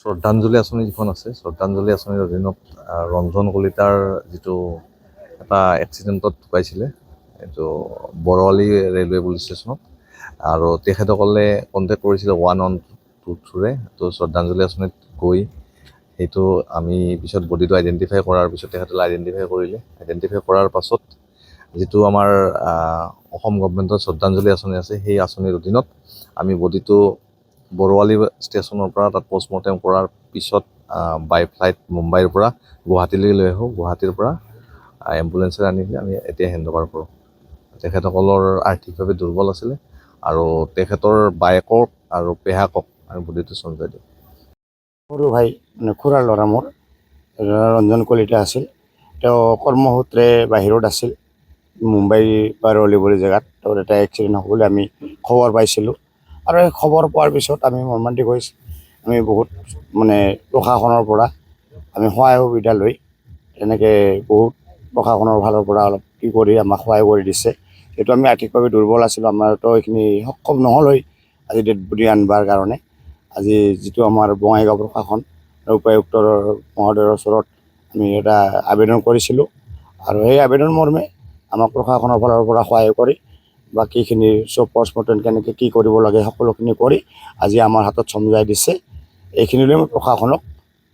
শ্ৰদ্ধাঞ্জলি আঁচনি যিখন আছে, শ্ৰদ্ধাঞ্জলি আঁচনিৰ অধীনত ৰঞ্জন কলিতাৰ যিটো এটা এক্সিডেণ্টত ঢুকাইছিলে, এইটো বৰৱালী ৰেলৱে পুলিচ ষ্টেচনত, আৰু তেখেতসকলে কণ্টেক্ট কৰিছিলে 112-ৰে। তো শ্ৰদ্ধাঞ্জলি আঁচনিত গৈ সেইটো আমি পিছত বডিটো আইডেণ্টিফাই কৰাৰ পিছত তেখেতসকলে আইডেণ্টিফাই কৰাৰ পাছত যিটো আমাৰ অসম গভমেণ্টৰ শ্ৰদ্ধাঞ্জলি আঁচনি আছে, সেই আঁচনিৰ অধীনত আমি বডিটো বৰৱালী ষ্টেচনৰ পৰা তাত পষ্টমৰ্টেম কৰাৰ পিছত বাই ফ্লাইট মুম্বাইৰ পৰা গুৱাহাটীলৈ লৈ আহোঁ। গুৱাহাটীৰ পৰা এম্বুলেঞ্চেৰে আনি আমি এতিয়া হেণ্ড অভাৰ কৰোঁ। তেখেতসকলৰ আৰ্থিকভাৱে দুৰ্বল আছিলে আৰু তেখেতৰ বায়েকক আৰু পেহাকক আমি বডিটো চমজাই দিওঁ। সৰু ভাই মানে খুৰাৰ ল'ৰা মোৰ ৰঞ্জন কলিতা আছিল। তেওঁ কৰ্মসূত্ৰে বাহিৰত আছিল, মুম্বাই বাৰৱালী বুলি জেগাত। তেওঁৰ এটা এক্সিডেণ্ট হ'ব বুলি আমি খবৰ পাইছিলোঁ, আৰু এই খবৰ পোৱাৰ পিছত আমি মৰ্মান্তিক হৈছোঁ। আমি বহুত মানে প্ৰশাসনৰ পৰা আমি সহায় সুবিধা লৈ তেনেকৈ বহুত প্ৰশাসনৰ ফালৰ পৰা অলপ কি কৰি আমাক সহায় কৰি দিছে। যিহেতু আমি আৰ্থিকভাৱে দুৰ্বল আছিলোঁ, আমাৰতো এইখিনি সক্ষম নহ'ল হৈ আজি ডেড বডি আনিবৰ কাৰণে। আজি যিটো আমাৰ বঙাইগাঁও প্ৰশাসন উপায়ুক্তৰ মহোদয়ৰ ওচৰত আমি এটা আবেদন কৰিছিলোঁ, আৰু সেই আবেদন মৰ্মে আমাক প্ৰশাসনৰ ফালৰ পৰা সহায় কৰি বাকীখিনি চব পষ্টমৰ্টেম কেনেকৈ কি কৰিব লাগে সকলোখিনি কৰি আজি আমাৰ হাতত চমজাই দিছে। এইখিনিলৈ মই প্ৰশাসনক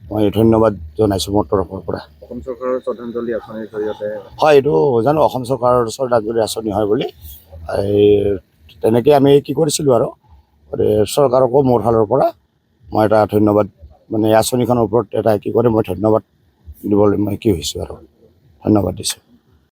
মই ধন্যবাদ জনাইছোঁ মোৰ তৰফৰ পৰা। অসম চৰকাৰৰ শ্ৰদ্ধাঞ্জলি আঁচনিৰ জৰিয়তে হয়, এইটো জানো অসম চৰকাৰৰ শ্ৰদ্ধাঞ্জলি আঁচনি হয় বুলি। তেনেকৈ আমি কি কৰিছিলোঁ, আৰু চৰকাৰকো মোৰ ফালৰ পৰা মই এটা ধন্যবাদ মানে আঁচনিখনৰ ওপৰত এটা কি কৰি মই ধন্যবাদ দিবলৈ মই কি হৈছোঁ আৰু ধন্যবাদ দিছোঁ।